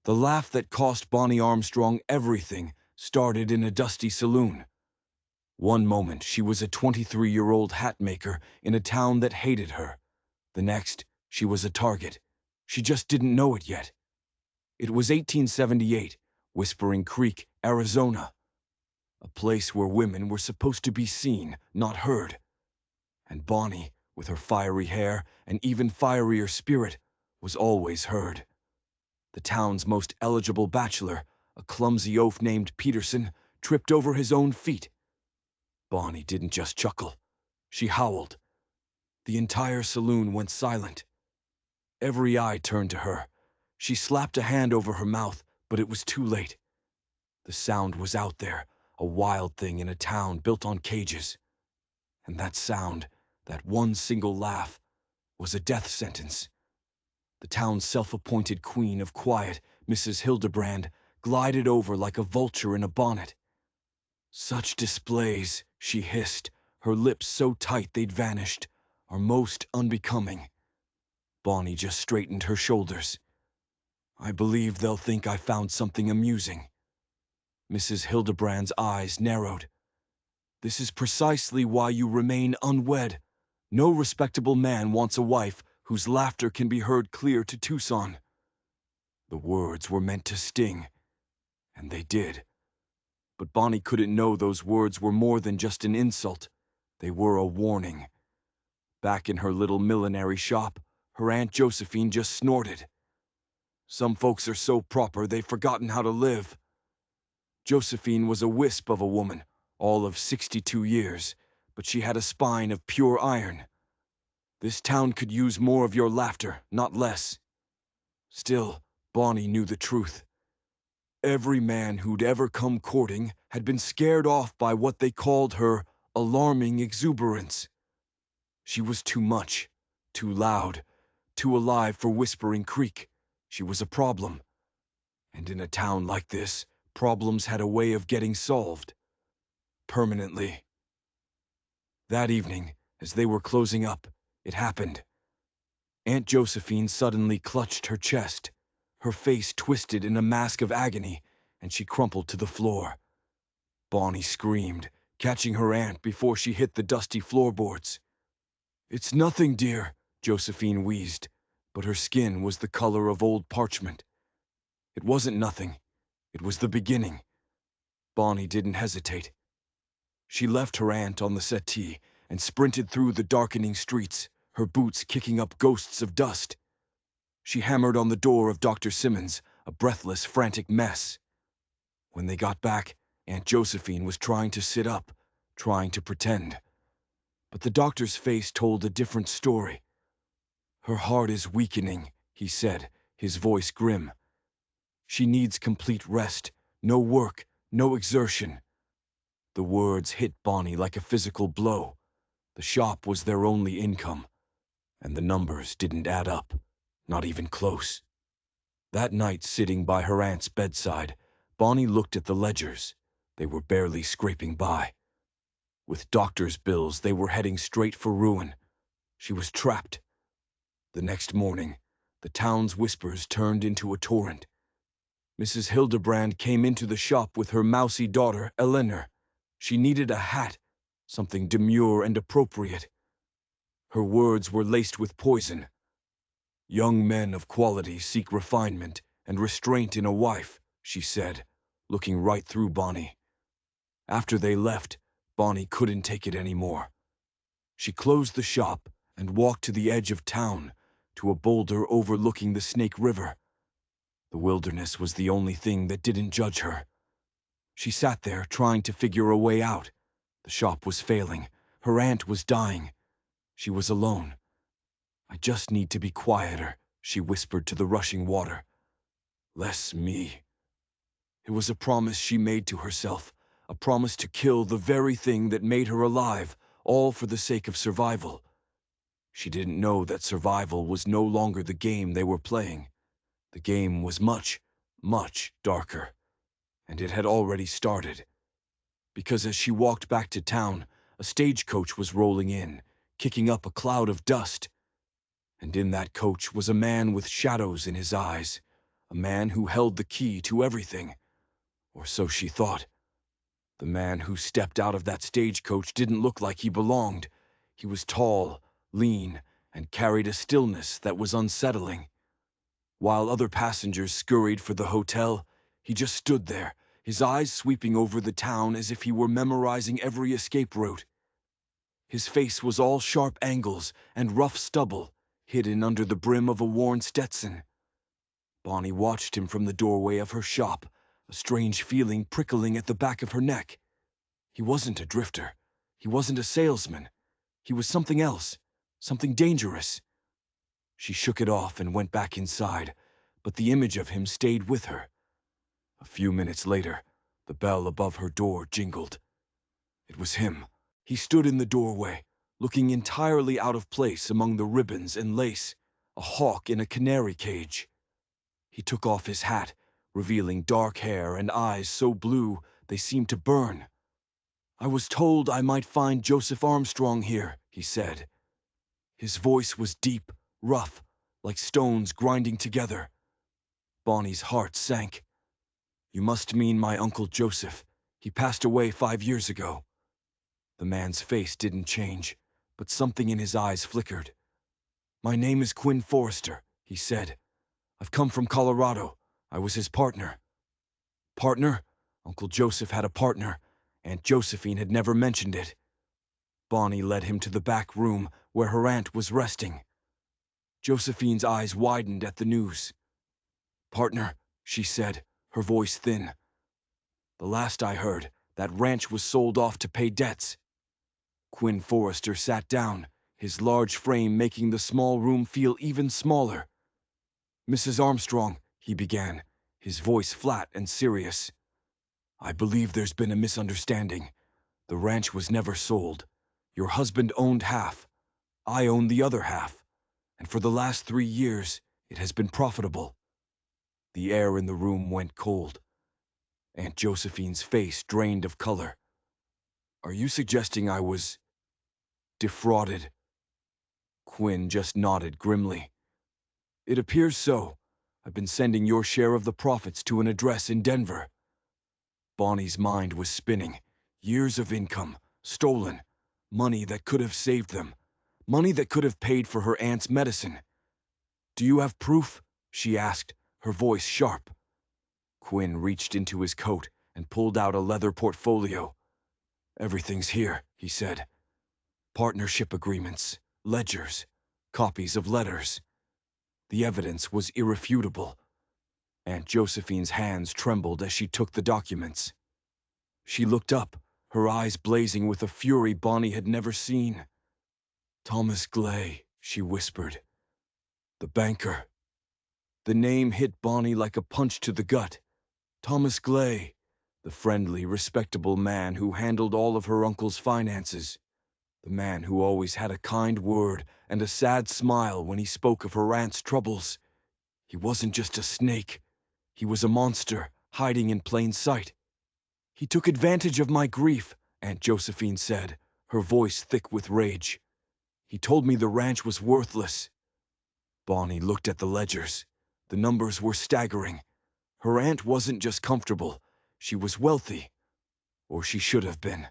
The laugh that cost Bonnie Armstrong everything started in a dusty saloon. One moment she was a 23-year-old hat maker in a town that hated her. The next, she was a target. She just didn't know it yet. It was 1878, Whispering Creek, Arizona. A place where women were supposed to be seen, not heard. And Bonnie, with her fiery hair and even fierier spirit, was always heard. The town's most eligible bachelor, a clumsy oaf named Peterson, tripped over his own feet. Bonnie didn't just chuckle. She howled. The entire saloon went silent. Every eye turned to her. She slapped a hand over her mouth, but it was too late. The sound was out there, a wild thing in a town built on cages. And that sound, that one single laugh, was a death sentence. The town's self-appointed queen of quiet, Mrs. Hildebrand, glided over like a vulture in a bonnet. "Such displays," she hissed, her lips so tight they'd vanished, "are most unbecoming." Bonnie just straightened her shoulders. "I believe they'll think I found something amusing." Mrs. Hildebrand's eyes narrowed. "This is precisely why you remain unwed. No respectable man wants a wife whose laughter can be heard clear to Tucson." The words were meant to sting, and they did. But Bonnie couldn't know those words were more than just an insult. They were a warning. Back in her little millinery shop, her Aunt Josephine just snorted. "Some folks are so proper they've forgotten how to live." Josephine was a wisp of a woman, all of 62 years, but she had a spine of pure iron. "This town could use more of your laughter, not less." Still, Bonnie knew the truth. Every man who'd ever come courting had been scared off by what they called her alarming exuberance. She was too much, too loud, too alive for Whispering Creek. She was a problem. And in a town like this, problems had a way of getting solved. Permanently. That evening, as they were closing up, it happened. Aunt Josephine suddenly clutched her chest. Her face twisted in a mask of agony, and she crumpled to the floor. Bonnie screamed, catching her aunt before she hit the dusty floorboards. "It's nothing, dear," Josephine wheezed, but her skin was the color of old parchment. It wasn't nothing. It was the beginning. Bonnie didn't hesitate. She left her aunt on the settee and sprinted through the darkening streets, her boots kicking up ghosts of dust. She hammered on the door of Dr. Simmons, a breathless, frantic mess. When they got back, Aunt Josephine was trying to sit up, trying to pretend. But the doctor's face told a different story. "Her heart is weakening," he said, his voice grim. "She needs complete rest, no work, no exertion." The words hit Bonnie like a physical blow. The shop was their only income, and the numbers didn't add up, not even close. That night, sitting by her aunt's bedside, Bonnie looked at the ledgers. They were barely scraping by. With doctor's bills, they were heading straight for ruin. She was trapped. The next morning, the town's whispers turned into a torrent. Mrs. Hildebrand came into the shop with her mousy daughter, Eleanor. She needed a hat, something demure and appropriate. Her words were laced with poison. "Young men of quality seek refinement and restraint in a wife," she said, looking right through Bonnie. After they left, Bonnie couldn't take it anymore. She closed the shop and walked to the edge of town, to a boulder overlooking the Snake River. The wilderness was the only thing that didn't judge her. She sat there trying to figure a way out. The shop was failing. Her aunt was dying. She was alone. "I just need to be quieter," she whispered to the rushing water. "Less me." It was a promise she made to herself, a promise to kill the very thing that made her alive, all for the sake of survival. She didn't know that survival was no longer the game they were playing. The game was much, much darker, and it had already started. Because as she walked back to town, a stagecoach was rolling in, kicking up a cloud of dust. And in that coach was a man with shadows in his eyes, a man who held the key to everything, or so she thought. The man who stepped out of that stagecoach didn't look like he belonged. He was tall, lean, and carried a stillness that was unsettling. While other passengers scurried for the hotel, he just stood there, his eyes sweeping over the town as if he were memorizing every escape route. His face was all sharp angles and rough stubble, hidden under the brim of a worn Stetson. Bonnie watched him from the doorway of her shop, a strange feeling prickling at the back of her neck. He wasn't a drifter. He wasn't a salesman. He was something else, something dangerous. She shook it off and went back inside, but the image of him stayed with her. A few minutes later, the bell above her door jingled. It was him. He stood in the doorway, looking entirely out of place among the ribbons and lace, a hawk in a canary cage. He took off his hat, revealing dark hair and eyes so blue they seemed to burn. "I was told I might find Joseph Armstrong here," he said. His voice was deep, rough, like stones grinding together. Bonnie's heart sank. "You must mean my Uncle Joseph. He passed away 5 years ago." The man's face didn't change, but something in his eyes flickered. "My name is Quinn Forrester," he said. "I've come from Colorado. I was his partner." Partner? Uncle Joseph had a partner. Aunt Josephine had never mentioned it. Bonnie led him to the back room where her aunt was resting. Josephine's eyes widened at the news. "Partner," she said, her voice thin. "The last I heard, that ranch was sold off to pay debts." Quinn Forrester sat down, his large frame making the small room feel even smaller. "Mrs. Armstrong," he began, his voice flat and serious. "I believe there's been a misunderstanding. The ranch was never sold. Your husband owned half. I own the other half. And for the last 3 years, it has been profitable." The air in the room went cold. Aunt Josephine's face drained of color. "Are you suggesting I was defrauded?" Quinn just nodded grimly. "It appears so. I've been sending your share of the profits to an address in Denver." Bonnie's mind was spinning. Years of income, stolen. Money that could have saved them. Money that could have paid for her aunt's medicine. "Do you have proof?" she asked, her voice sharp. Quinn reached into his coat and pulled out a leather portfolio. "Everything's here," he said. "Partnership agreements, ledgers, copies of letters." The evidence was irrefutable. Aunt Josephine's hands trembled as she took the documents. She looked up, her eyes blazing with a fury Bonnie had never seen. "Thomas Glay," she whispered. "The banker." The name hit Bonnie like a punch to the gut. Thomas Glay, the friendly, respectable man who handled all of her uncle's finances. The man who always had a kind word and a sad smile when he spoke of her aunt's troubles. He wasn't just a snake. He was a monster, hiding in plain sight. "He took advantage of my grief," Aunt Josephine said, her voice thick with rage. "He told me the ranch was worthless." Bonnie looked at the ledgers. The numbers were staggering. Her aunt wasn't just comfortable. She was wealthy. Or she should have been.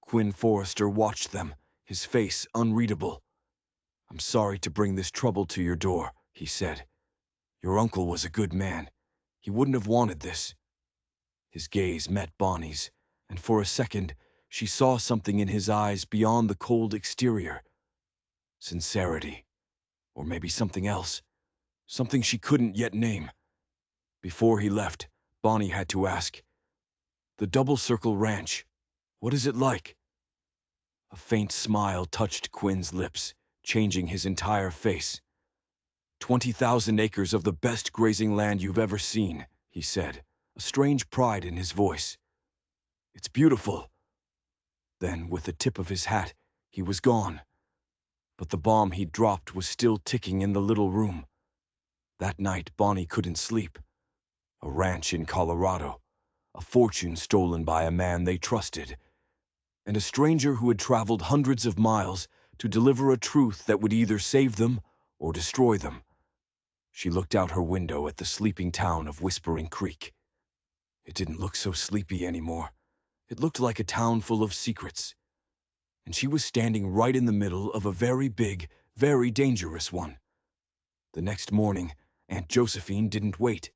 Quinn Forrester watched them, his face unreadable. "I'm sorry to bring this trouble to your door," he said. "Your uncle was a good man. He wouldn't have wanted this." His gaze met Bonnie's, and for a second she saw something in his eyes beyond the cold exterior. Sincerity. Or maybe something else. Something she couldn't yet name. Before he left, Bonnie had to ask, "The Double Circle Ranch, what is it like?" A faint smile touched Quinn's lips, changing his entire face. 20,000 acres of the best grazing land you've ever seen," he said, a strange pride in his voice. "It's beautiful." Then, with the tip of his hat, he was gone. But the bomb he'd dropped was still ticking in the little room. That night, Bonnie couldn't sleep. A ranch in Colorado, a fortune stolen by a man they trusted, and a stranger who had traveled hundreds of miles to deliver a truth that would either save them or destroy them. She looked out her window at the sleeping town of Whispering Creek. It didn't look so sleepy anymore. It looked like a town full of secrets. And she was standing right in the middle of a very big, very dangerous one. The next morning, Aunt Josephine didn't wait.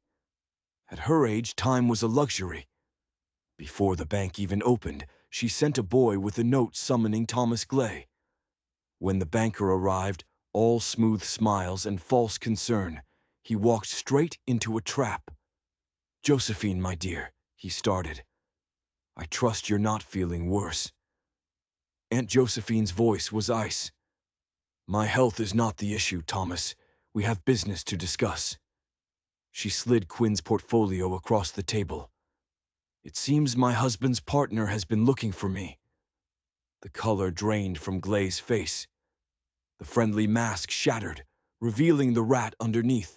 At her age, time was a luxury. Before the bank even opened, she sent a boy with a note summoning Thomas Glay. When the banker arrived, all smooth smiles and false concern, he walked straight into a trap. "Josephine, my dear," he started, "I trust you're not feeling worse." Aunt Josephine's voice was ice. "My health is not the issue, Thomas. We have business to discuss." She slid Quinn's portfolio across the table. "It seems my husband's partner has been looking for me." The color drained from Glay's face. The friendly mask shattered, revealing the rat underneath.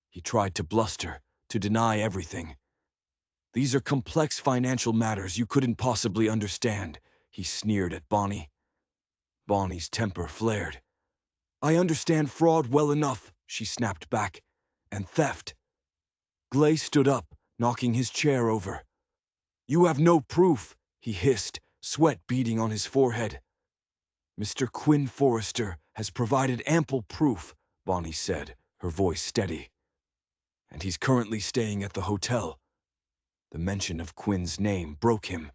He tried to bluster, to deny everything. "These are complex financial matters you couldn't possibly understand," he sneered at Bonnie. Bonnie's temper flared. "I understand fraud well enough," she snapped back, "and theft." Glay stood up, knocking his chair over. "You have no proof," he hissed, sweat beading on his forehead. "Mr. Quinn Forrester has provided ample proof," Bonnie said, her voice steady. "And he's currently staying at the hotel." The mention of Quinn's name broke him.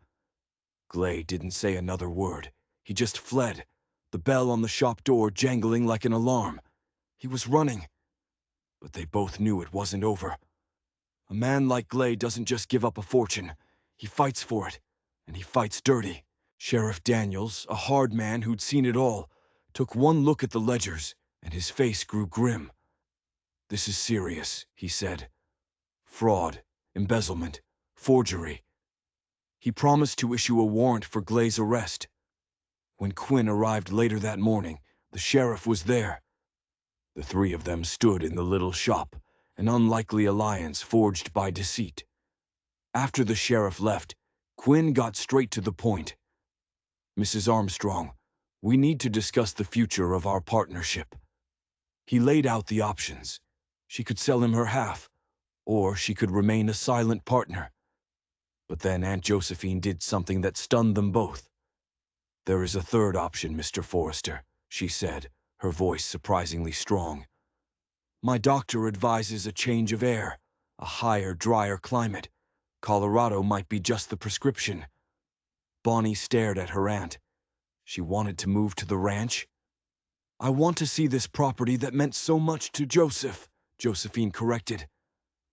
Glay didn't say another word. He just fled, the bell on the shop door jangling like an alarm. He was running. But they both knew it wasn't over. A man like Glay doesn't just give up a fortune. He fights for it, and he fights dirty. Sheriff Daniels, a hard man who'd seen it all, took one look at the ledgers, and his face grew grim. "This is serious," he said. "Fraud, embezzlement, forgery." He promised to issue a warrant for Glay's arrest. When Quinn arrived later that morning, the sheriff was there. The three of them stood in the little shop, an unlikely alliance forged by deceit. After the sheriff left, Quinn got straight to the point. "Mrs. Armstrong, we need to discuss the future of our partnership." He laid out the options. She could sell him her half, or she could remain a silent partner. But then Aunt Josephine did something that stunned them both. "There is a third option, Mr. Forrester," she said, her voice surprisingly strong. "My doctor advises a change of air, a higher, drier climate. Colorado might be just the prescription." Bonnie stared at her aunt. She wanted to move to the ranch? "I want to see this property that meant so much to Joseph," Josephine corrected.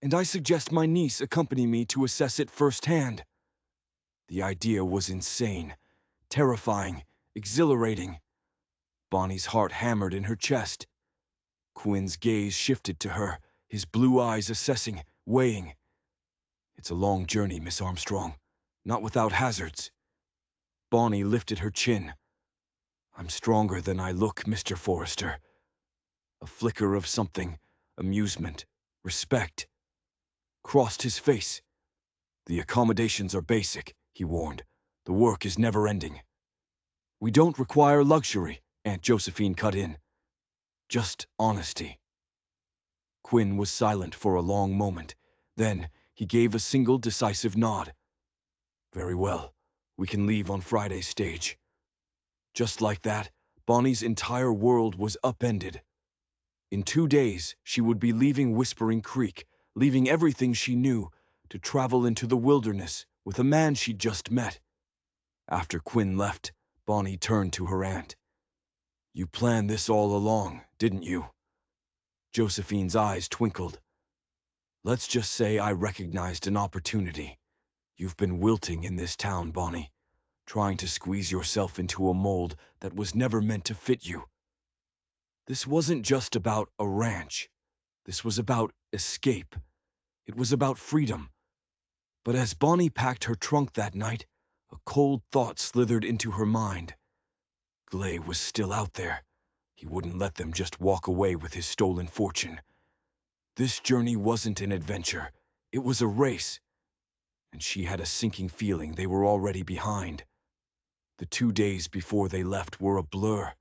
"And I suggest my niece accompany me to assess it firsthand." The idea was insane, terrifying, exhilarating. Bonnie's heart hammered in her chest. Quinn's gaze shifted to her, his blue eyes assessing, weighing. "It's a long journey, Miss Armstrong, not without hazards." Bonnie lifted her chin. "I'm stronger than I look, Mr. Forrester." A flicker of something, amusement, respect, crossed his face. "The accommodations are basic," he warned. "The work is never-ending." "We don't require luxury," Aunt Josephine cut in. "Just honesty." Quinn was silent for a long moment. Then he gave a single decisive nod. "Very well. We can leave on Friday's stage." Just like that, Bonnie's entire world was upended. In 2 days, she would be leaving Whispering Creek, leaving everything she knew, to travel into the wilderness with a man she'd just met. After Quinn left, Bonnie turned to her aunt. "You planned this all along, didn't you?" Josephine's eyes twinkled. "Let's just say I recognized an opportunity. You've been wilting in this town, Bonnie, trying to squeeze yourself into a mold that was never meant to fit you. This wasn't just about a ranch. This was about escape. It was about freedom." But as Bonnie packed her trunk that night, a cold thought slithered into her mind. Glay was still out there. He wouldn't let them just walk away with his stolen fortune. This journey wasn't an adventure. It was a race. And she had a sinking feeling they were already behind. The 2 days before they left were a blur.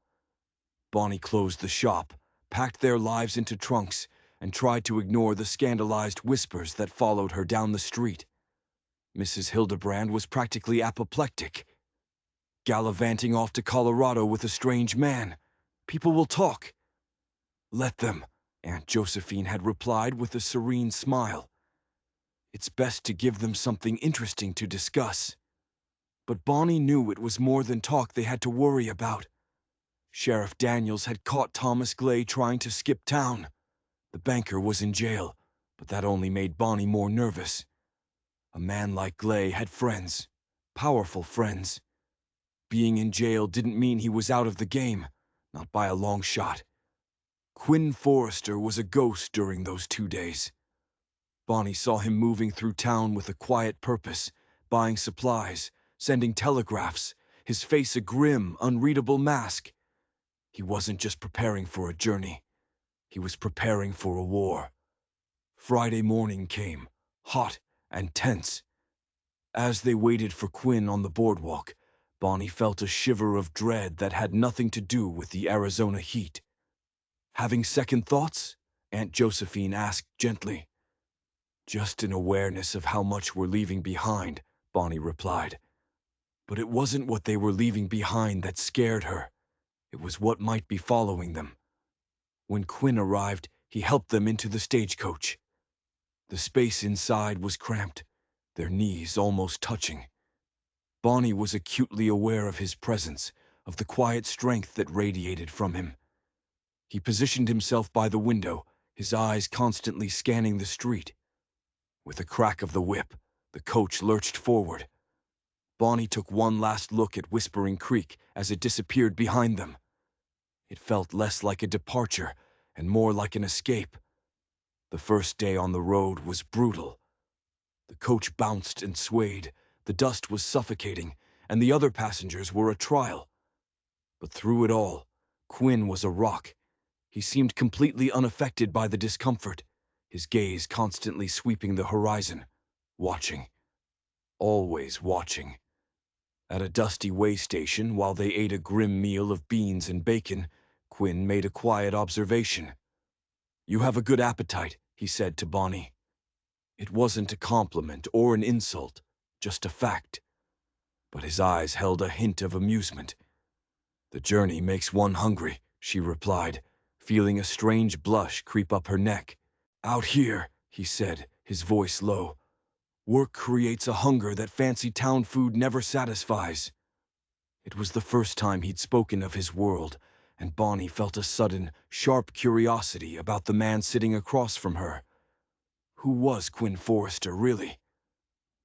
Bonnie closed the shop, packed their lives into trunks, and tried to ignore the scandalized whispers that followed her down the street. Mrs. Hildebrand was practically apoplectic. Gallivanting off to Colorado with a strange man. People will talk. Let them, Aunt Josephine had replied with a serene smile. It's best to give them something interesting to discuss. But Bonnie knew it was more than talk they had to worry about. Sheriff Daniels had caught Thomas Glay trying to skip town. The banker was in jail, but that only made Bonnie more nervous. A man like Glay had friends, powerful friends. Being in jail didn't mean he was out of the game, not by a long shot. Quinn Forrester was a ghost during those 2 days. Bonnie saw him moving through town with a quiet purpose, buying supplies, sending telegraphs, his face a grim, unreadable mask. He wasn't just preparing for a journey. He was preparing for a war. Friday morning came, hot and tense. As they waited for Quinn on the boardwalk, Bonnie felt a shiver of dread that had nothing to do with the Arizona heat. Having second thoughts? Aunt Josephine asked gently. Just an awareness of how much we're leaving behind, Bonnie replied. But it wasn't what they were leaving behind that scared her. It was what might be following them. When Quinn arrived, he helped them into the stagecoach. The space inside was cramped, their knees almost touching. Bonnie was acutely aware of his presence, of the quiet strength that radiated from him. He positioned himself by the window, his eyes constantly scanning the street. With a crack of the whip, the coach lurched forward. Bonnie took one last look at Whispering Creek as it disappeared behind them. It felt less like a departure and more like an escape. The first day on the road was brutal. The coach bounced and swayed, the dust was suffocating, and the other passengers were a trial. But through it all, Quinn was a rock. He seemed completely unaffected by the discomfort, his gaze constantly sweeping the horizon, watching. Always watching. At a dusty way station, while they ate a grim meal of beans and bacon, Quinn made a quiet observation. "You have a good appetite," he said to Bonnie. It wasn't a compliment or an insult, just a fact. But his eyes held a hint of amusement. "The journey makes one hungry," she replied, feeling a strange blush creep up her neck. "Out here," he said, his voice low, "work creates a hunger that fancy town food never satisfies." It was the first time he'd spoken of his world, and Bonnie felt a sudden, sharp curiosity about the man sitting across from her. Who was Quinn Forrester, really?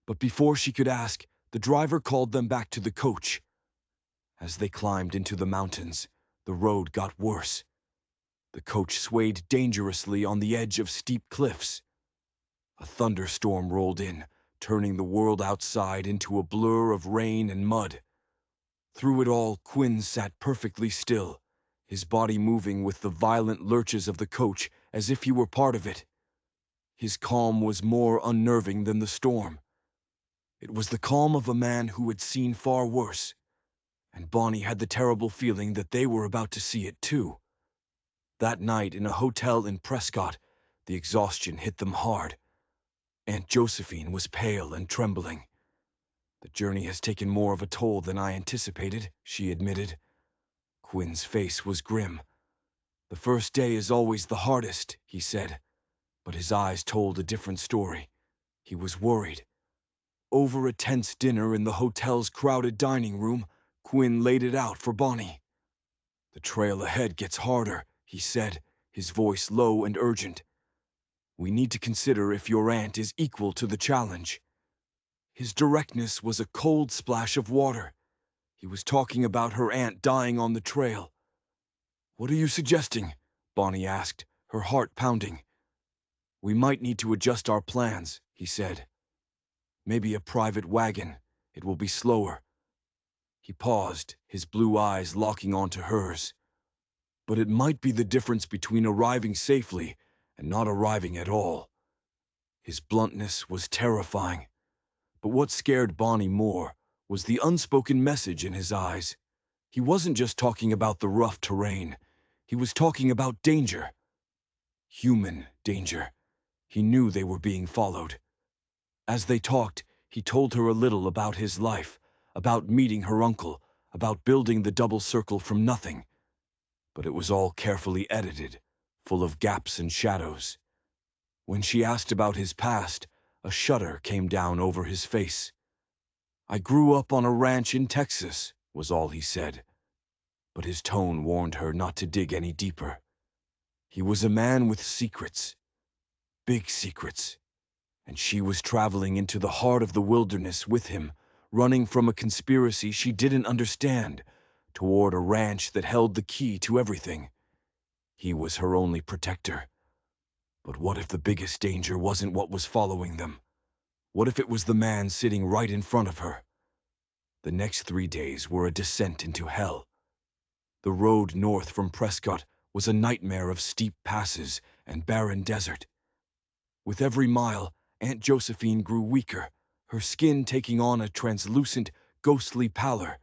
But before she could ask, the driver called them back to the coach. As they climbed into the mountains, the road got worse. The coach swayed dangerously on the edge of steep cliffs. A thunderstorm rolled in, turning the world outside into a blur of rain and mud. Through it all, Quinn sat perfectly still, his body moving with the violent lurches of the coach as if he were part of it. His calm was more unnerving than the storm. It was the calm of a man who had seen far worse, and Bonnie had the terrible feeling that they were about to see it too. That night in a hotel in Prescott, the exhaustion hit them hard. Aunt Josephine was pale and trembling. "The journey has taken more of a toll than I anticipated," she admitted. Quinn's face was grim. "The first day is always the hardest," he said. But his eyes told a different story. He was worried. Over a tense dinner in the hotel's crowded dining room, Quinn laid it out for Bonnie. "The trail ahead gets harder," he said, his voice low and urgent. "We need to consider if your aunt is equal to the challenge." His directness was a cold splash of water. He was talking about her aunt dying on the trail. "What are you suggesting?" Bonnie asked, her heart pounding. "We might need to adjust our plans," he said. "Maybe a private wagon. It will be slower." He paused, his blue eyes locking onto hers. "But it might be the difference between arriving safely and not arriving at all." His bluntness was terrifying. But what scared Bonnie more was the unspoken message in his eyes. He wasn't just talking about the rough terrain. He was talking about danger. Human danger. He knew they were being followed. As they talked, he told her a little about his life, about meeting her uncle, about building the double circle from nothing. But it was all carefully edited, full of gaps and shadows. When she asked about his past, a shudder came down over his face. "I grew up on a ranch in Texas," was all he said. But his tone warned her not to dig any deeper. He was a man with secrets, big secrets, and she was traveling into the heart of the wilderness with him, running from a conspiracy she didn't understand, toward a ranch that held the key to everything. He was her only protector. But what if the biggest danger wasn't what was following them? What if it was the man sitting right in front of her? The next 3 days were a descent into hell. The road north from Prescott was a nightmare of steep passes and barren desert. With every mile, Aunt Josephine grew weaker, her skin taking on a translucent, ghostly pallor.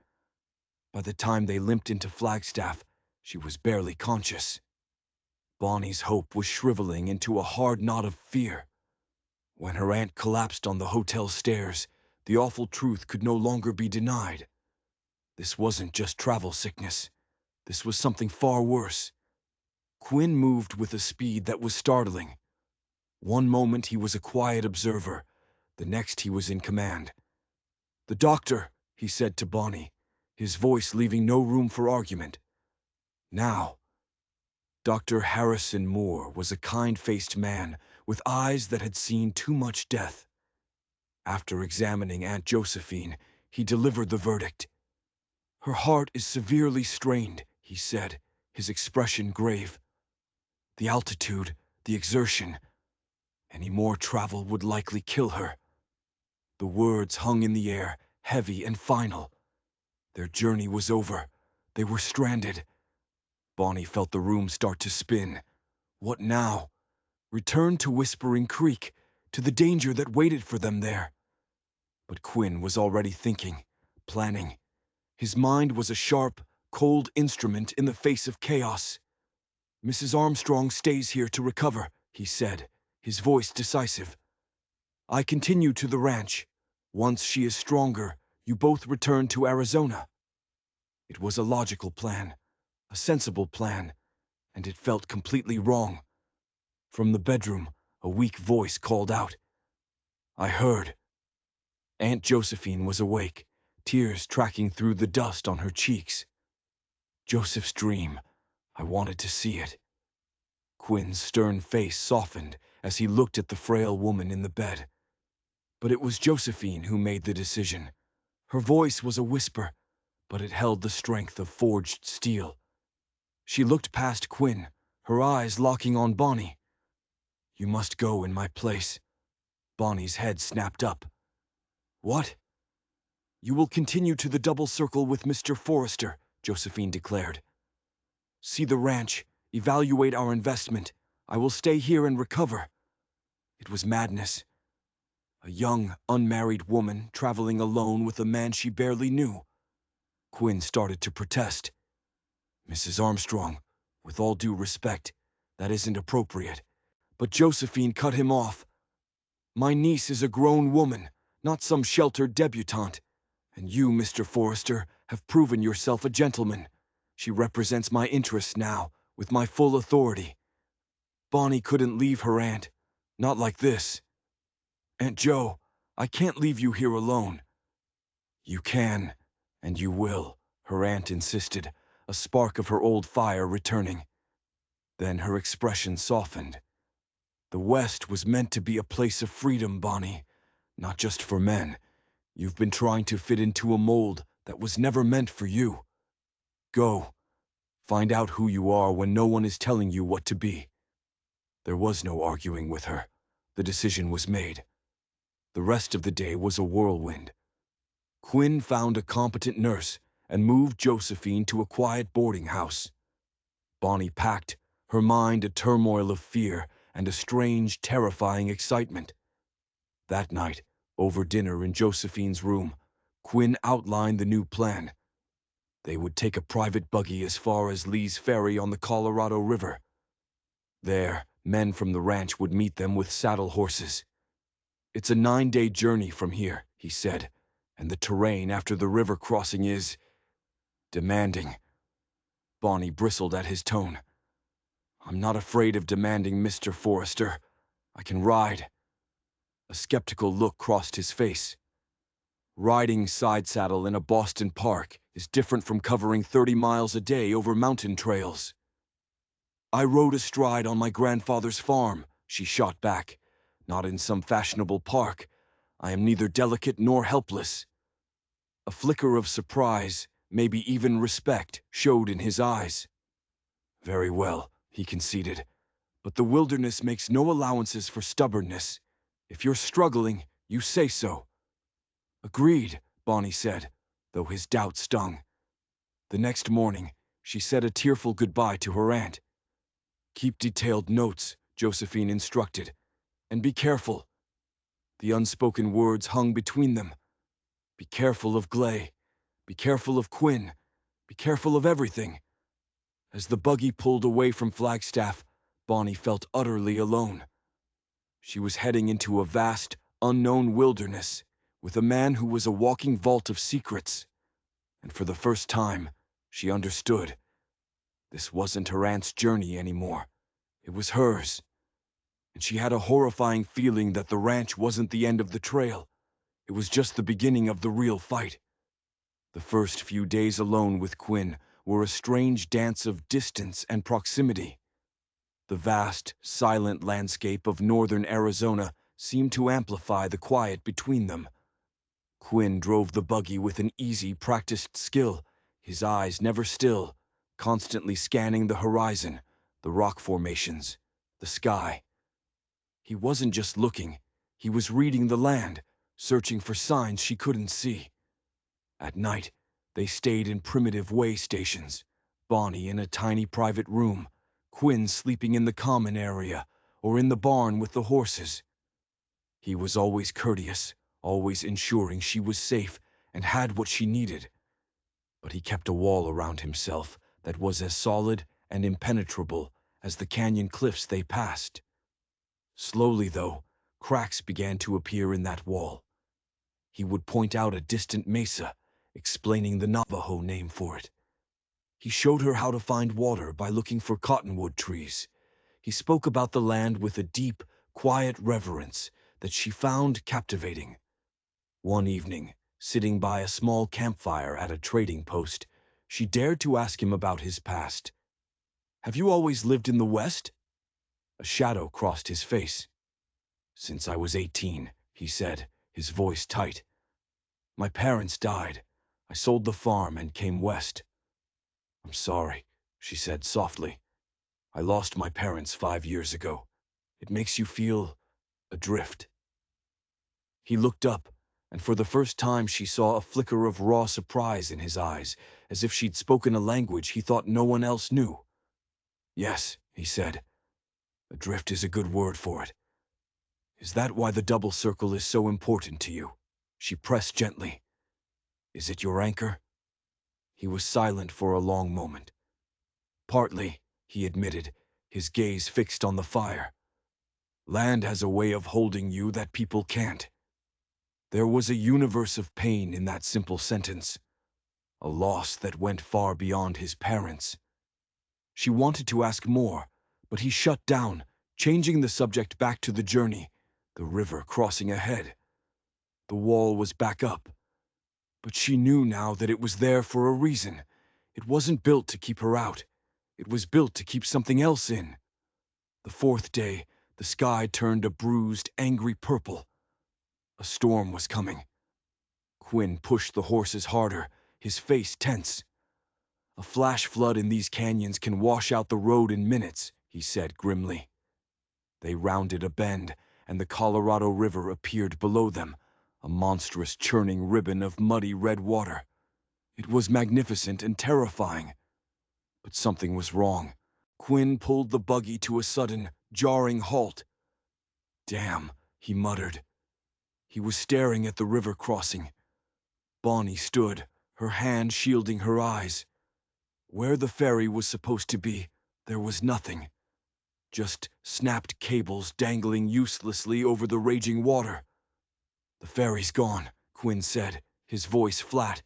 By the time they limped into Flagstaff, she was barely conscious. Bonnie's hope was shriveling into a hard knot of fear. When her aunt collapsed on the hotel stairs, the awful truth could no longer be denied. This wasn't just travel sickness. This was something far worse. Quinn moved with a speed that was startling. One moment he was a quiet observer, the next he was in command. "The doctor," he said to Bonnie, his voice leaving no room for argument. Now, Dr. Harrison Moore was a kind-faced man with eyes that had seen too much death. After examining Aunt Josephine, he delivered the verdict. "Her heart is severely strained," he said, his expression grave. "The altitude, the exertion, any more travel would likely kill her." The words hung in the air, heavy and final. Their journey was over. They were stranded. Bonnie felt the room start to spin. What now? Return to Whispering Creek, to the danger that waited for them there. But Quinn was already thinking, planning. His mind was a sharp, cold instrument in the face of chaos. "Mrs. Armstrong stays here to recover," he said, his voice decisive. "I continue to the ranch. Once she is stronger, you both return to Arizona." It was a logical plan, a sensible plan, and it felt completely wrong. From the bedroom, a weak voice called out. "I heard." Aunt Josephine was awake, tears tracking through the dust on her cheeks. "Joseph's dream. I wanted to see it." Quinn's stern face softened as he looked at the frail woman in the bed. But it was Josephine who made the decision. Her voice was a whisper, but it held the strength of forged steel. She looked past Quinn, her eyes locking on Bonnie. "You must go in my place." Bonnie's head snapped up. "What?" "You will continue to the double circle with Mr. Forrester," Josephine declared. "See the ranch, evaluate our investment. I will stay here and recover." It was madness. A young, unmarried woman traveling alone with a man she barely knew. Quinn started to protest. "Mrs. Armstrong, with all due respect, that isn't appropriate." But Josephine cut him off. "My niece is a grown woman, not some sheltered debutante. And you, Mr. Forrester, have proven yourself a gentleman. She represents my interests now, with my full authority. Bonnie couldn't leave her aunt. Not like this. Aunt Jo, I can't leave you here alone." "You can, and you will," her aunt insisted, a spark of her old fire returning. Then her expression softened. "The West was meant to be a place of freedom, Bonnie, not just for men. You've been trying to fit into a mold that was never meant for you. Go. Find out who you are when no one is telling you what to be." There was no arguing with her. The decision was made. The rest of the day was a whirlwind. Quinn found a competent nurse and moved Josephine to a quiet boarding house. Bonnie packed, her mind a turmoil of fear and a strange, terrifying excitement. That night, over dinner in Josephine's room, Quinn outlined the new plan. They would take a private buggy as far as Lee's Ferry on the Colorado River. There, Men from the ranch would meet them with saddle horses. "It's a 9-day journey from here," he said, "and the terrain after the river crossing is demanding." Bonnie bristled at his tone. "I'm not afraid of demanding, Mr. Forrester. I can ride." A skeptical look crossed his face. "Riding side saddle in a Boston park is different from covering 30 miles a day over mountain trails." "I rode astride on my grandfather's farm," she shot back. "Not in some fashionable park. I am neither delicate nor helpless." A flicker of surprise, maybe even respect, showed in his eyes. "Very well," he conceded, "but the wilderness makes no allowances for stubbornness. If you're struggling, you say so." "Agreed," Bonnie said, though his doubt stung. The next morning, she said a tearful goodbye to her aunt. "Keep detailed notes," Josephine instructed, "and be careful." The unspoken words hung between them. Be careful of Glay. Be careful of Quinn. Be careful of everything. As the buggy pulled away from Flagstaff, Bonnie felt utterly alone. She was heading into a vast, unknown wilderness, with a man who was a walking vault of secrets. And for the first time, she understood. This wasn't her aunt's journey anymore. It was hers. And she had a horrifying feeling that the ranch wasn't the end of the trail. It was just the beginning of the real fight. The first few days alone with Quinn were a strange dance of distance and proximity. The vast, silent landscape of northern Arizona seemed to amplify the quiet between them. Quinn drove the buggy with an easy, practiced skill, his eyes never still, constantly scanning the horizon, the rock formations, the sky. He wasn't just looking, he was reading the land, searching for signs she couldn't see. At night, they stayed in primitive way stations, Bonnie in a tiny private room, Quinn sleeping in the common area or in the barn with the horses. He was always courteous, always ensuring she was safe and had what she needed. But he kept a wall around himself that was as solid and impenetrable as the canyon cliffs they passed. Slowly, though, cracks began to appear in that wall. He would point out a distant mesa, explaining the Navajo name for it. He showed her how to find water by looking for cottonwood trees. He spoke about the land with a deep, quiet reverence that she found captivating. One evening, sitting by a small campfire at a trading post, she dared to ask him about his past. "Have you always lived in the West?" A shadow crossed his face. "Since I was 18, he said, his voice tight. "My parents died. I sold the farm and came west." "I'm sorry," she said softly. "I lost my parents 5 years ago. It makes you feel adrift." He looked up, and for the first time she saw a flicker of raw surprise in his eyes, as if she'd spoken a language he thought no one else knew. "Yes," he said. "Adrift is a good word for it. Is that why the double circle is so important to you?" She pressed gently. "Is it your anchor?" He was silent for a long moment. "Partly," he admitted, his gaze fixed on the fire. "Land has a way of holding you that people can't." There was a universe of pain in that simple sentence, a loss that went far beyond his parents. She wanted to ask more, but he shut down, changing the subject back to the journey, the river crossing ahead. The wall was back up, but she knew now that it was there for a reason. It wasn't built to keep her out. It was built to keep something else in. The fourth day, the sky turned a bruised, angry purple. A storm was coming. Quinn pushed the horses harder, his face tense. "A flash flood in these canyons can wash out the road in minutes," he said grimly. They rounded a bend, and the Colorado River appeared below them, a monstrous churning ribbon of muddy red water. It was magnificent and terrifying. But something was wrong. Quinn pulled the buggy to a sudden, jarring halt. "Damn," he muttered. He was staring at the river crossing. Bonnie stood, her hand shielding her eyes. Where the ferry was supposed to be, there was nothing. just snapped cables dangling uselessly over the raging water. "The ferry's gone," Quinn said, his voice flat.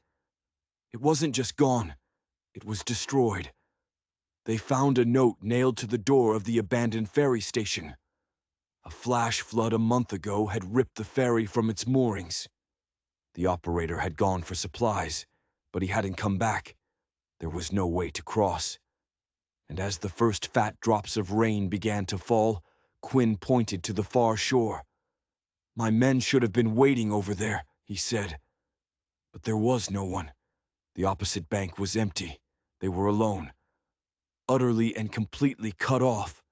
"It wasn't just gone, it was destroyed. They found a note nailed to the door of the abandoned ferry station. A flash flood a month ago had ripped the ferry from its moorings. The operator had gone for supplies, but he hadn't come back. There was no way to cross." And as the first fat drops of rain began to fall, Quinn pointed to the far shore. "My men should have been waiting over there," he said. But there was no one. The opposite bank was empty. They were alone, utterly and completely cut off.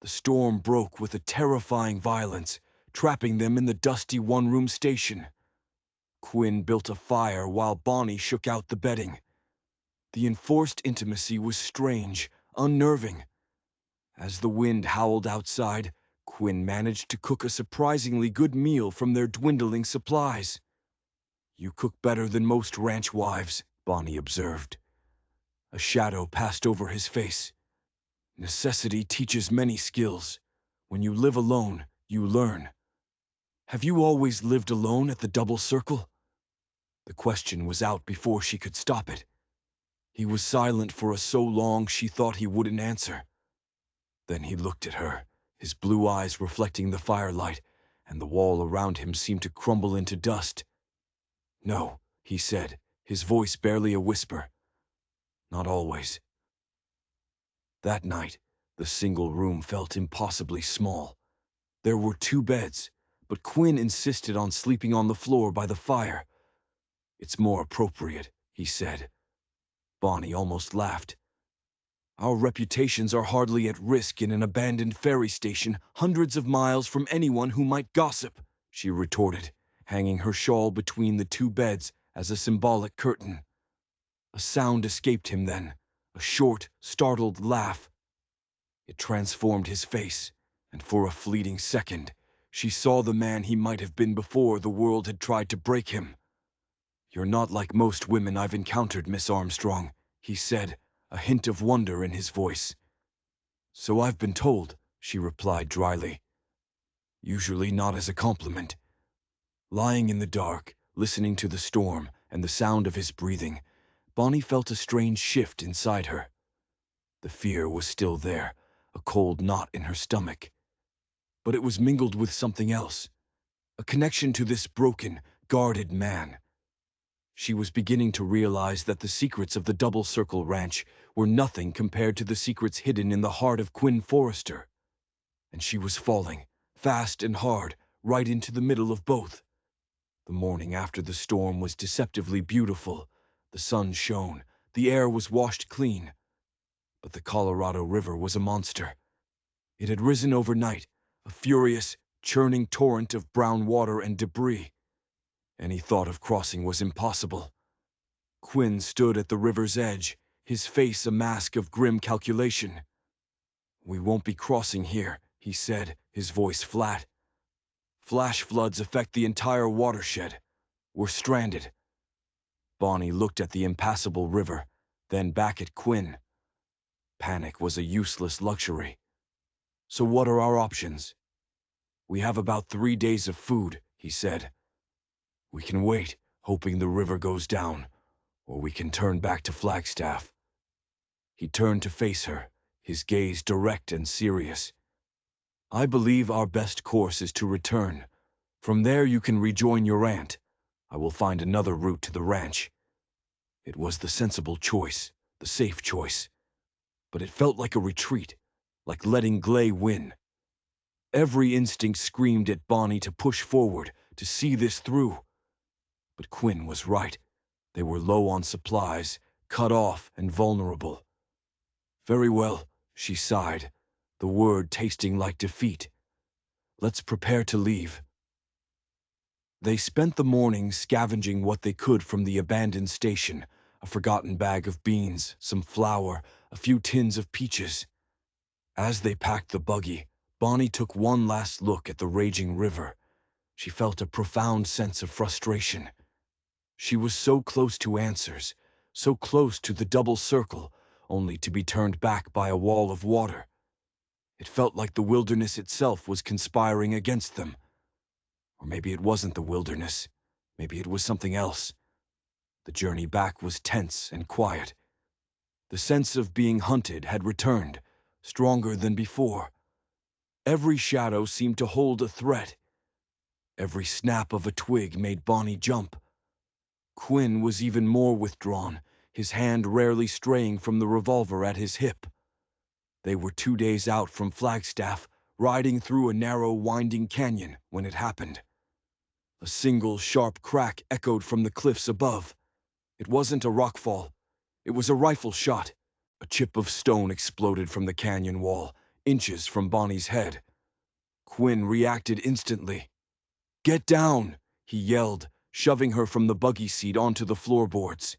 The storm broke with a terrifying violence, trapping them in the dusty one-room station. Quinn built a fire while Bonnie shook out the bedding. The enforced intimacy was strange, unnerving. As the wind howled outside, Quinn managed to cook a surprisingly good meal from their dwindling supplies. "You cook better than most ranch wives," Bonnie observed. A shadow passed over his face. "Necessity teaches many skills. When you live alone, you learn." "Have you always lived alone at the double circle?" The question was out before she could stop it. He was silent for so long she thought he wouldn't answer. Then he looked at her, his blue eyes reflecting the firelight, and the wall around him seemed to crumble into dust. "No," he said, his voice barely a whisper. "Not always." That night, the single room felt impossibly small. There were 2 beds, but Quinn insisted on sleeping on the floor by the fire. "It's more appropriate," he said. Bonnie almost laughed. "Our reputations are hardly at risk in an abandoned ferry station hundreds of miles from anyone who might gossip," she retorted, hanging her shawl between the 2 beds as a symbolic curtain. A sound escaped him then, a short, startled laugh. It transformed his face, and for a fleeting second, she saw the man he might have been before the world had tried to break him. "You're not like most women I've encountered, Miss Armstrong," he said, a hint of wonder in his voice. "So I've been told," she replied dryly. "Usually not as a compliment." Lying in the dark, listening to the storm and the sound of his breathing, Bonnie felt a strange shift inside her. The fear was still there, a cold knot in her stomach. But it was mingled with something else, a connection to this broken, guarded man. She was beginning to realize that the secrets of the Double Circle Ranch were nothing compared to the secrets hidden in the heart of Quinn Forrester. And she was falling, fast and hard, right into the middle of both. The morning after the storm was deceptively beautiful. The sun shone, the air was washed clean. But the Colorado River was a monster. It had risen overnight, a furious, churning torrent of brown water and debris. Any thought of crossing was impossible. Quinn stood at the river's edge, his face a mask of grim calculation. "We won't be crossing here," he said, his voice flat. "Flash floods affect the entire watershed. We're stranded." Bonnie looked at the impassable river, then back at Quinn. Panic was a useless luxury. "So what are our options?" "We have about 3 days of food," he said. "We can wait, hoping the river goes down, or we can turn back to Flagstaff." He turned to face her, his gaze direct and serious. "I believe our best course is to return. From there you can rejoin your aunt. I will find another route to the ranch." It was the sensible choice, the safe choice. But it felt like a retreat, like letting Glay win. Every instinct screamed at Bonnie to push forward, to see this through. But Quinn was right. They were low on supplies, cut off and vulnerable. "Very well," she sighed, the word tasting like defeat. "Let's prepare to leave." They spent the morning scavenging what they could from the abandoned station, a forgotten bag of beans, some flour, a few tins of peaches. As they packed the buggy, Bonnie took one last look at the raging river. She felt a profound sense of frustration. She was so close to answers, so close to the double circle, only to be turned back by a wall of water. It felt like the wilderness itself was conspiring against them. Or maybe it wasn't the wilderness. Maybe it was something else. The journey back was tense and quiet. The sense of being hunted had returned, stronger than before. Every shadow seemed to hold a threat. Every snap of a twig made Bonnie jump. Quinn was even more withdrawn, his hand rarely straying from the revolver at his hip. They were 2 days out from Flagstaff, riding through a narrow, winding canyon when it happened. A single sharp crack echoed from the cliffs above. It wasn't a rockfall. It was a rifle shot. A chip of stone exploded from the canyon wall, inches from Bonnie's head. Quinn reacted instantly. "Get down!" he yelled, shoving her from the buggy seat onto the floorboards.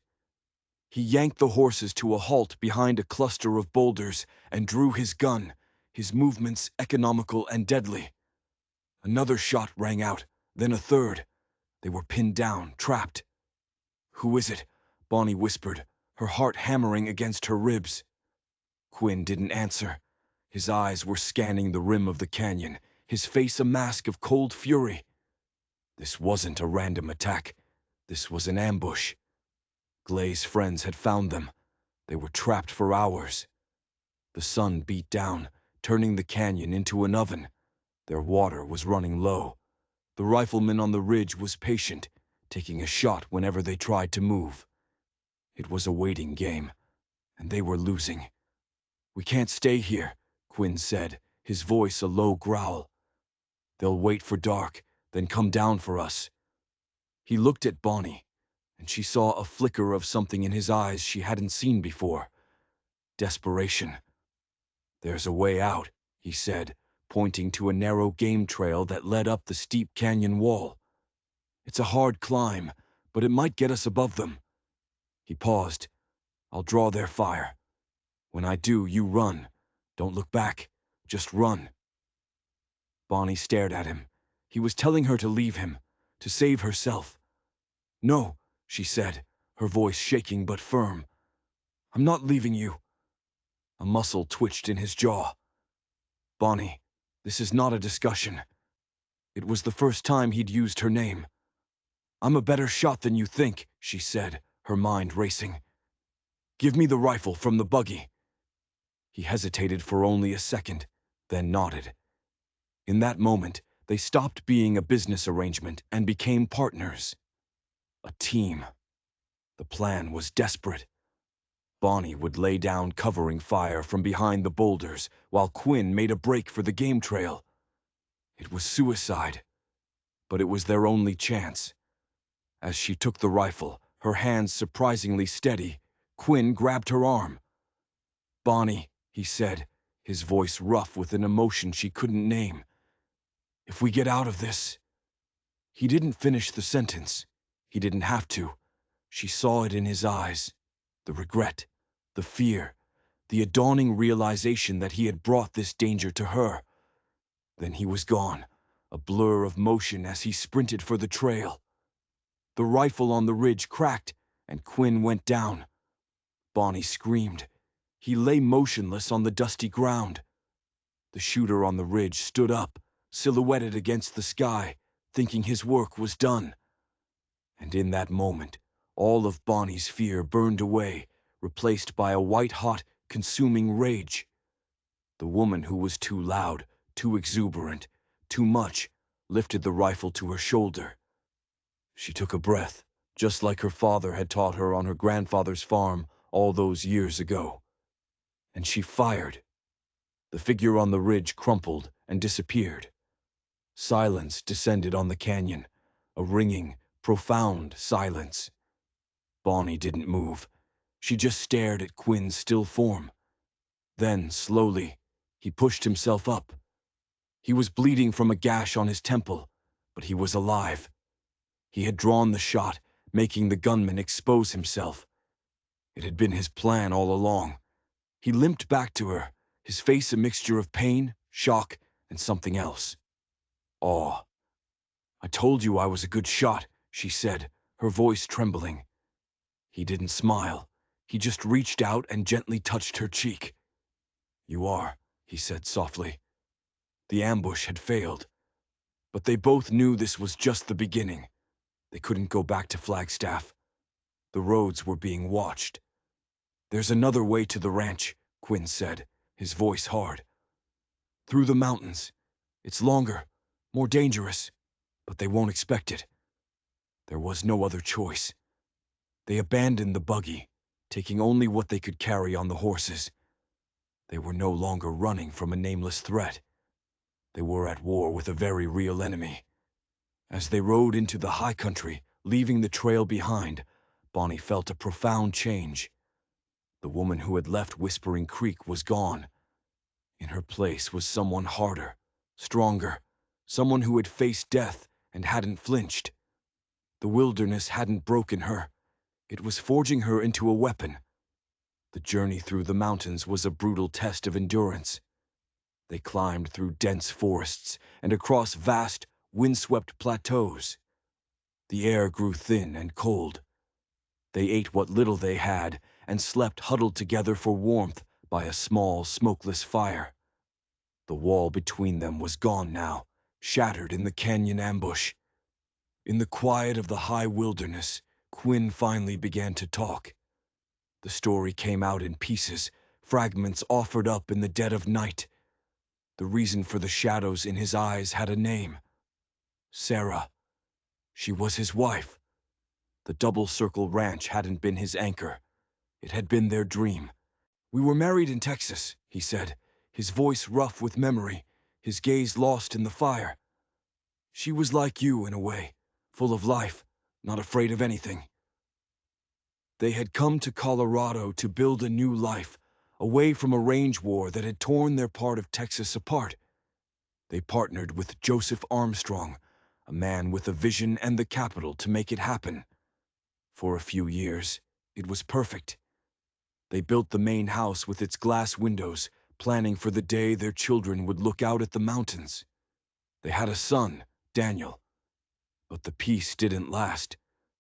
He yanked the horses to a halt behind a cluster of boulders and drew his gun, his movements economical and deadly. Another shot rang out, then a third. They were pinned down, trapped. "Who is it?" Bonnie whispered, her heart hammering against her ribs. Quinn didn't answer. His eyes were scanning the rim of the canyon, his face a mask of cold fury. This wasn't a random attack. This was an ambush. Glay's friends had found them. They were trapped for hours. The sun beat down, turning the canyon into an oven. Their water was running low. The rifleman on the ridge was patient, taking a shot whenever they tried to move. It was a waiting game, and they were losing. "We can't stay here," Quinn said, his voice a low growl. "They'll wait for dark, then come down for us." He looked at Bonnie, and she saw a flicker of something in his eyes she hadn't seen before. Desperation. "There's a way out," he said, pointing to a narrow game trail that led up the steep canyon wall. "It's a hard climb, but it might get us above them." He paused. "I'll draw their fire. When I do, you run. Don't look back. Just run." Bonnie stared at him. He was telling her to leave him, to save herself. "No," she said, her voice shaking but firm. "I'm not leaving you." A muscle twitched in his jaw. "Bonnie, this is not a discussion." It was the first time he'd used her name. "I'm a better shot than you think," she said, her mind racing. "Give me the rifle from the buggy." He hesitated for only a second, then nodded. In that moment, they stopped being a business arrangement and became partners. A team. The plan was desperate. Bonnie would lay down covering fire from behind the boulders, while Quinn made a break for the game trail. It was suicide, but it was their only chance. As she took the rifle, her hands surprisingly steady, Quinn grabbed her arm. "Bonnie," he said, his voice rough with an emotion she couldn't name. "If we get out of this—" He didn't finish the sentence. He didn't have to. She saw it in his eyes. The regret, the fear, the dawning realization that he had brought this danger to her. Then he was gone, a blur of motion as he sprinted for the trail. The rifle on the ridge cracked, and Quinn went down. Bonnie screamed. He lay motionless on the dusty ground. The shooter on the ridge stood up, silhouetted against the sky, thinking his work was done. And in that moment, all of Bonnie's fear burned away, replaced by a white-hot, consuming rage. The woman who was too loud, too exuberant, too much, lifted the rifle to her shoulder. She took a breath, just like her father had taught her on her grandfather's farm all those years ago. And she fired. The figure on the ridge crumpled and disappeared. Silence descended on the canyon, a ringing, profound silence. Bonnie didn't move. She just stared at Quinn's still form. Then, slowly, he pushed himself up. He was bleeding from a gash on his temple, but he was alive. He had drawn the shot, making the gunman expose himself. It had been his plan all along. He limped back to her, his face a mixture of pain, shock, and something else. Awe. "I told you I was a good shot," she said, her voice trembling. He didn't smile. He just reached out and gently touched her cheek. "You are," he said softly. The ambush had failed, but they both knew this was just the beginning. They couldn't go back to Flagstaff. The roads were being watched. "There's another way to the ranch," Quinn said, his voice hard. "Through the mountains. It's longer, more dangerous, but they won't expect it." There was no other choice. They abandoned the buggy, taking only what they could carry on the horses. They were no longer running from a nameless threat. They were at war with a very real enemy. As they rode into the high country, leaving the trail behind, Bonnie felt a profound change. The woman who had left Whispering Creek was gone. In her place was someone harder, stronger, someone who had faced death and hadn't flinched. The wilderness hadn't broken her. It was forging her into a weapon. The journey through the mountains was a brutal test of endurance. They climbed through dense forests and across vast, windswept plateaus. The air grew thin and cold. They ate what little they had and slept huddled together for warmth by a small, smokeless fire. The wall between them was gone now, shattered in the canyon ambush. In the quiet of the high wilderness, Quinn finally began to talk. The story came out in pieces, fragments offered up in the dead of night. The reason for the shadows in his eyes had a name. Sarah. She was his wife. The Double Circle Ranch hadn't been his anchor. It had been their dream. "We were married in Texas," he said, his voice rough with memory, his gaze lost in the fire. "She was like you in a way, full of life, not afraid of anything." They had come to Colorado to build a new life, away from a range war that had torn their part of Texas apart. They partnered with Joseph Armstrong, a man with a vision and the capital to make it happen. For a few years, it was perfect. They built the main house with its glass windows, planning for the day their children would look out at the mountains. They had a son, Daniel. But the peace didn't last.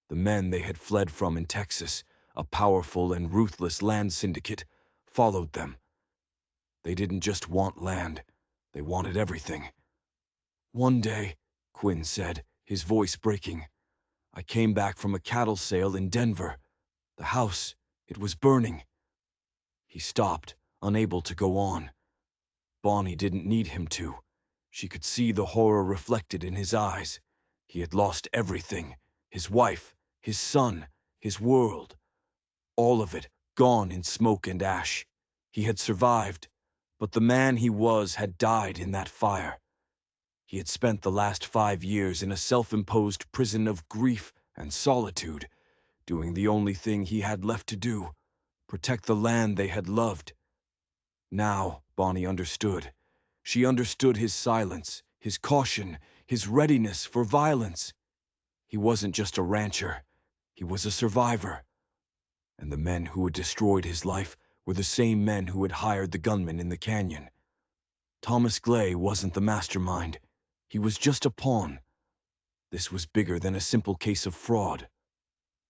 The men they had fled from in Texas, a powerful and ruthless land syndicate, followed them. They didn't just want land, they wanted everything. "One day," Quinn said, his voice breaking, "I came back from a cattle sale in Denver. The house, it was burning." He stopped, unable to go on. Bonnie didn't need him to. She could see the horror reflected in his eyes. He had lost everything, his wife, his son, his world. All of it gone in smoke and ash. He had survived, but the man he was had died in that fire. He had spent the last 5 years in a self-imposed prison of grief and solitude, doing the only thing he had left to do, protect the land they had loved. Now, Bonnie understood. She understood his silence, his caution, his readiness for violence. He wasn't just a rancher. He was a survivor. And the men who had destroyed his life were the same men who had hired the gunmen in the canyon. Thomas Glay wasn't the mastermind. He was just a pawn. This was bigger than a simple case of fraud.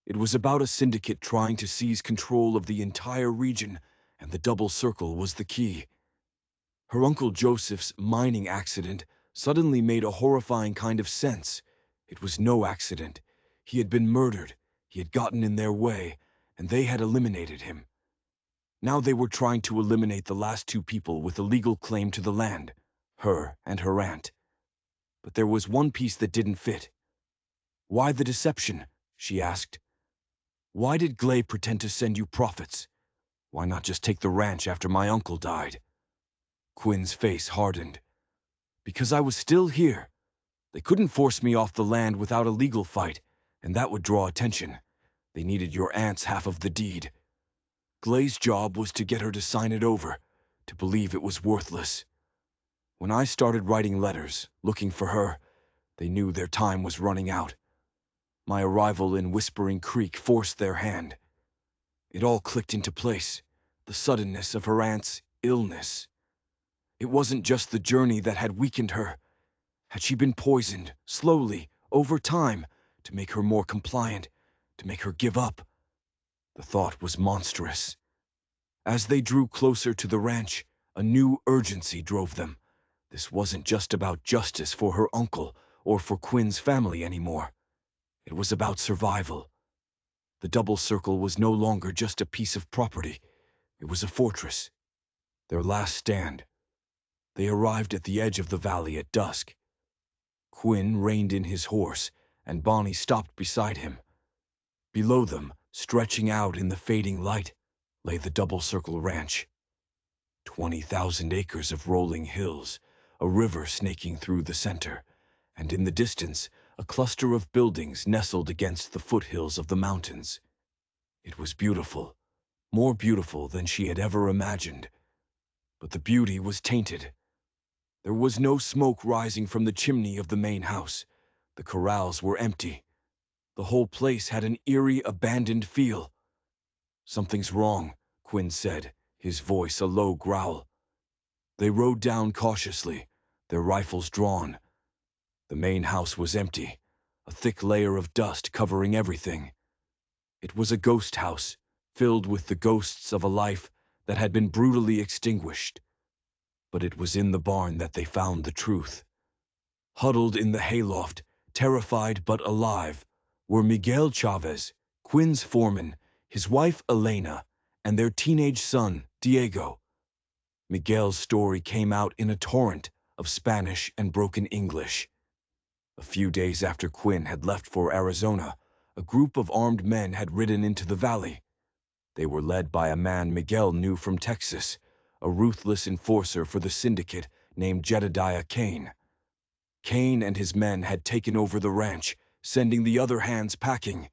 It was about a syndicate trying to seize control of the entire region, and the Double Circle was the key. Her Uncle Joseph's mining accident suddenly made a horrifying kind of sense. It was no accident. He had been murdered, he had gotten in their way, and they had eliminated him. Now they were trying to eliminate the last 2 people with a legal claim to the land, her and her aunt. But there was one piece that didn't fit. "Why the deception?" she asked. "Why did Glay pretend to send you profits? Why not just take the ranch after my uncle died?" Quinn's face hardened. "Because I was still here. They couldn't force me off the land without a legal fight, and that would draw attention. They needed your aunt's half of the deed. Glay's job was to get her to sign it over, to believe it was worthless. When I started writing letters, looking for her, they knew their time was running out. My arrival in Whispering Creek forced their hand. It all clicked into place, the suddenness of her aunt's illness. It wasn't just the journey that had weakened her. Had she been poisoned, slowly, over time, to make her more compliant, to make her give up? The thought was monstrous. As they drew closer to the ranch, A new urgency drove them. This wasn't just about justice for her uncle or for Quinn's family anymore. It was about survival. The double circle was no longer just a piece of property. It was a fortress. Their last stand. They arrived at the edge of the valley at dusk. Quinn reined in his horse, and Bonnie stopped beside him. Below them, stretching out in the fading light, lay the Double Circle Ranch. 20,000 acres of rolling hills, a river snaking through the center, and in the distance, a cluster of buildings nestled against the foothills of the mountains. It was beautiful, more beautiful than she had ever imagined. But the beauty was tainted. There was no smoke rising from the chimney of the main house. The corrals were empty. The whole place had an eerie, abandoned feel. "Something's wrong," Quinn said, his voice a low growl. They rode down cautiously, their rifles drawn. The main house was empty, a thick layer of dust covering everything. It was a ghost house, filled with the ghosts of a life that had been brutally extinguished. But it was in the barn that they found the truth. Huddled in the hayloft, terrified but alive, were Miguel Chavez, Quinn's foreman, his wife Elena, and their teenage son, Diego. Miguel's story came out in a torrent of Spanish and broken English. A few days after Quinn had left for Arizona, a group of armed men had ridden into the valley. They were led by a man Miguel knew from Texas, a ruthless enforcer for the syndicate named Jedediah Kane. Kane and his men had taken over the ranch, sending the other hands packing.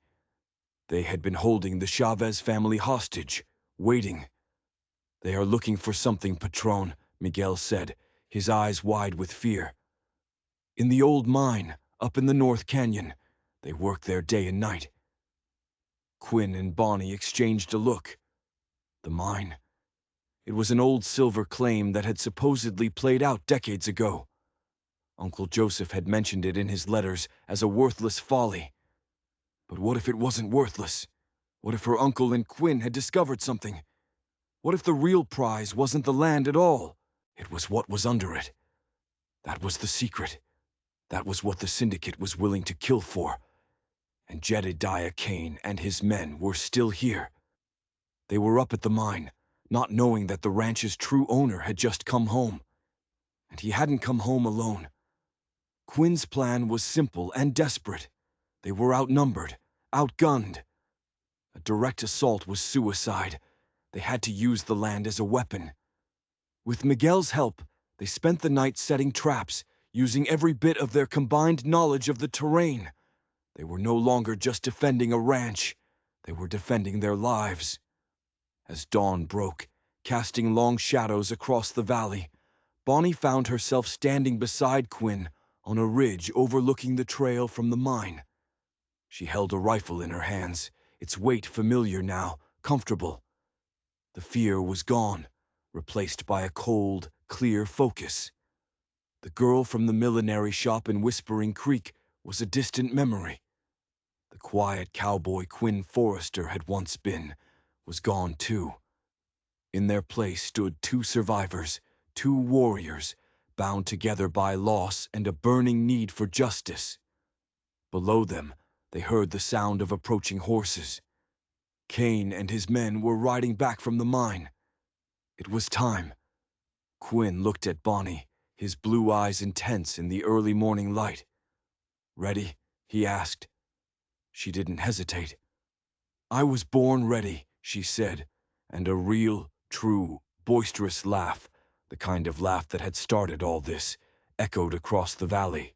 They had been holding the Chavez family hostage, waiting. "They are looking for something, Patron," Miguel said, his eyes wide with fear. "In the old mine, up in the North Canyon. They work there day and night." Quinn and Bonnie exchanged a look. The mine. It was an old silver claim that had supposedly played out decades ago. Uncle Joseph had mentioned it in his letters as a worthless folly. But what if it wasn't worthless? What if her uncle and Quinn had discovered something? What if the real prize wasn't the land at all? It was what was under it. That was the secret. That was what the syndicate was willing to kill for. And Jedediah Kane and his men were still here. They were up at the mine, not knowing that the ranch's true owner had just come home. And he hadn't come home alone. Quinn's plan was simple and desperate. They were outnumbered, outgunned. A direct assault was suicide. They had to use the land as a weapon. With Miguel's help, they spent the night setting traps, using every bit of their combined knowledge of the terrain. They were no longer just defending a ranch. They were defending their lives. As dawn broke, casting long shadows across the valley, Bonnie found herself standing beside Quinn on a ridge overlooking the trail from the mine. She held a rifle in her hands, its weight familiar now, comfortable. The fear was gone, replaced by a cold, clear focus. The girl from the millinery shop in Whispering Creek was a distant memory. The quiet cowboy Quinn Forrester had once been was gone too. In their place stood two survivors, two warriors, bound together by loss and a burning need for justice. Below them, they heard the sound of approaching horses. Kane and his men were riding back from the mine. It was time. Quinn looked at Bonnie, his blue eyes intense in the early morning light. "Ready?" he asked. She didn't hesitate. "I was born ready," she said, and a real, true, boisterous laugh, the kind of laugh that had started all this, echoed across the valley.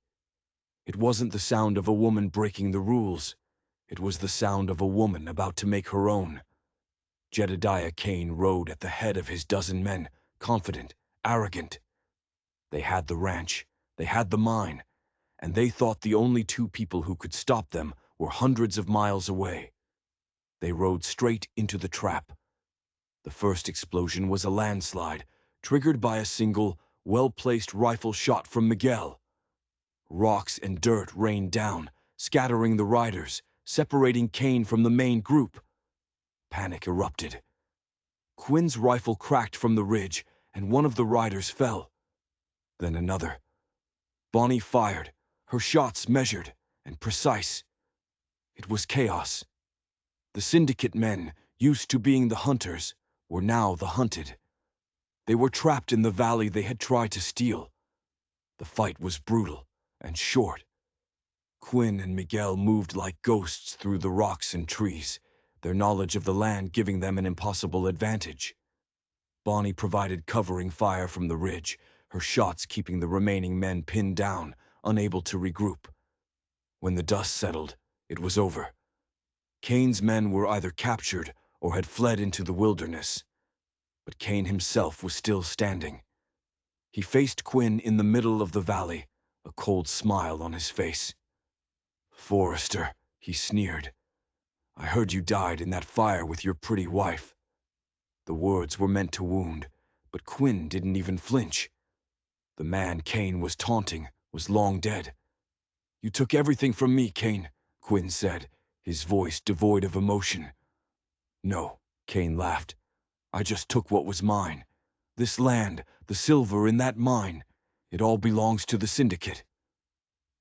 It wasn't the sound of a woman breaking the rules. It was the sound of a woman about to make her own. Jedediah Kane rode at the head of his dozen men, confident, arrogant. They had the ranch, they had the mine, and they thought the only two people who could stop them were hundreds of miles away. They rode straight into the trap. The first explosion was a landslide, triggered by a single, well-placed rifle shot from Miguel. Rocks and dirt rained down, scattering the riders, separating Kane from the main group. Panic erupted. Quinn's rifle cracked from the ridge, and one of the riders fell. Then another. Bonnie fired, her shots measured and precise. It was chaos. The syndicate men, used to being the hunters, were now the hunted. They were trapped in the valley they had tried to steal. The fight was brutal and short. Quinn and Miguel moved like ghosts through the rocks and trees, their knowledge of the land giving them an impossible advantage. Bonnie provided covering fire from the ridge, her shots keeping the remaining men pinned down, unable to regroup. When the dust settled, it was over. Kane's men were either captured or had fled into the wilderness. But Kane himself was still standing. He faced Quinn in the middle of the valley, a cold smile on his face. "Forrester," he sneered, "I heard you died in that fire with your pretty wife." The words were meant to wound, but Quinn didn't even flinch. The man Kane was taunting was long dead. "You took everything from me, Kane," Quinn said, his voice devoid of emotion. "No," Kane laughed. "I just took what was mine. This land, the silver in that mine, it all belongs to the syndicate."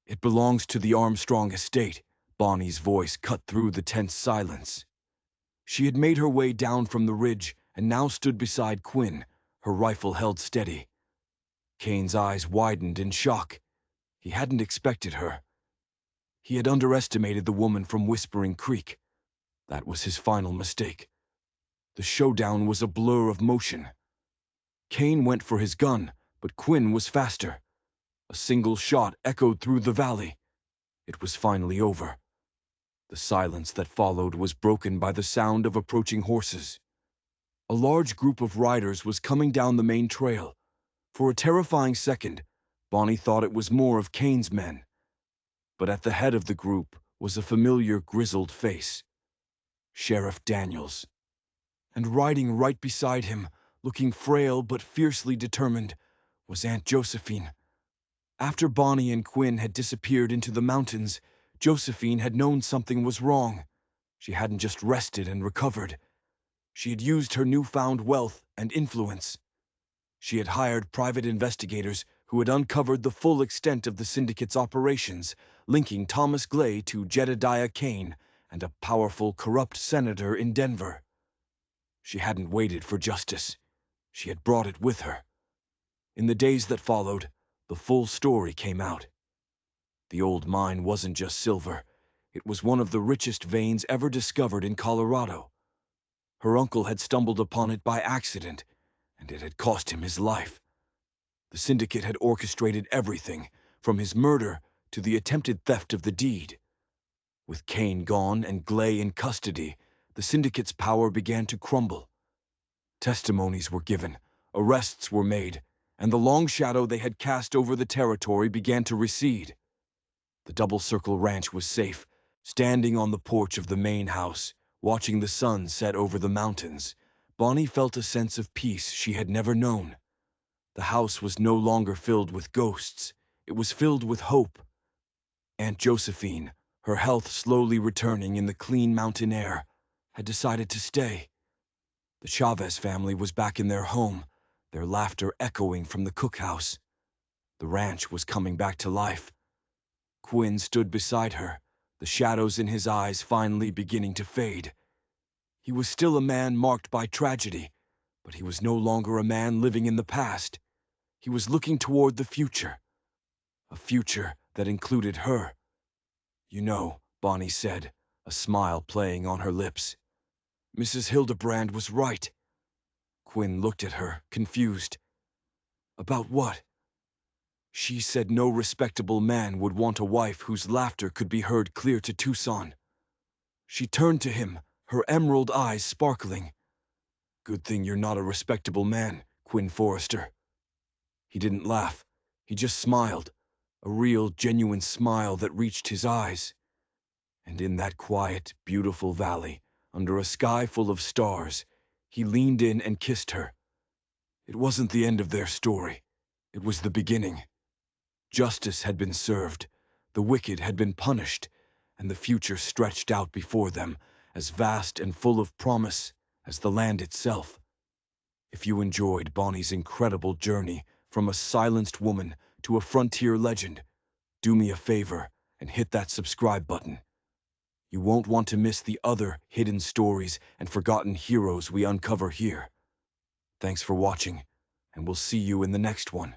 "It belongs to the Armstrong estate," Bonnie's voice cut through the tense silence. She had made her way down from the ridge and now stood beside Quinn, her rifle held steady. Kane's eyes widened in shock. He hadn't expected her. He had underestimated the woman from Whispering Creek. That was his final mistake. The showdown was a blur of motion. Kane went for his gun, but Quinn was faster. A single shot echoed through the valley. It was finally over. The silence that followed was broken by the sound of approaching horses. A large group of riders was coming down the main trail. For a terrifying second, Bonnie thought it was more of Kane's men. But at the head of the group was a familiar grizzled face. Sheriff Daniels. And riding right beside him, looking frail but fiercely determined, was Aunt Josephine. After Bonnie and Quinn had disappeared into the mountains, Josephine had known something was wrong. She hadn't just rested and recovered. She had used her newfound wealth and influence. She had hired private investigators who had uncovered the full extent of the syndicate's operations, linking Thomas Glay to Jedediah Kane and a powerful, corrupt senator in Denver. She hadn't waited for justice. She had brought it with her. In the days that followed, the full story came out. The old mine wasn't just silver. It was one of the richest veins ever discovered in Colorado. Her uncle had stumbled upon it by accident, and it had cost him his life. The syndicate had orchestrated everything, from his murder to the attempted theft of the deed. With Kane gone and Glay in custody, the syndicate's power began to crumble. Testimonies were given, arrests were made, and the long shadow they had cast over the territory began to recede. The Double Circle Ranch was safe, standing on the porch of the main house, watching the sun set over the mountains. Bonnie felt a sense of peace she had never known. The house was no longer filled with ghosts. It was filled with hope. Aunt Josephine, her health slowly returning in the clean mountain air, had decided to stay. The Chavez family was back in their home, their laughter echoing from the cookhouse. The ranch was coming back to life. Quinn stood beside her, the shadows in his eyes finally beginning to fade. He was still a man marked by tragedy, but he was no longer a man living in the past. He was looking toward the future, a future that included her. "You know," Bonnie said, a smile playing on her lips, "Mrs. Hildebrand was right." Quinn looked at her, confused. "About what?" "She said no respectable man would want a wife whose laughter could be heard clear to Tucson." She turned to him, her emerald eyes sparkling. "Good thing you're not a respectable man, Quinn Forrester." He didn't laugh. He just smiled, a real, genuine smile that reached his eyes. And in that quiet, beautiful valley, under a sky full of stars, he leaned in and kissed her. It wasn't the end of their story. It was the beginning. Justice had been served, the wicked had been punished, and the future stretched out before them, as vast and full of promise as the land itself. If you enjoyed Bonnie's incredible journey from a silenced woman to a frontier legend, do me a favor and hit that subscribe button. You won't want to miss the other hidden stories and forgotten heroes we uncover here. Thanks for watching, and we'll see you in the next one.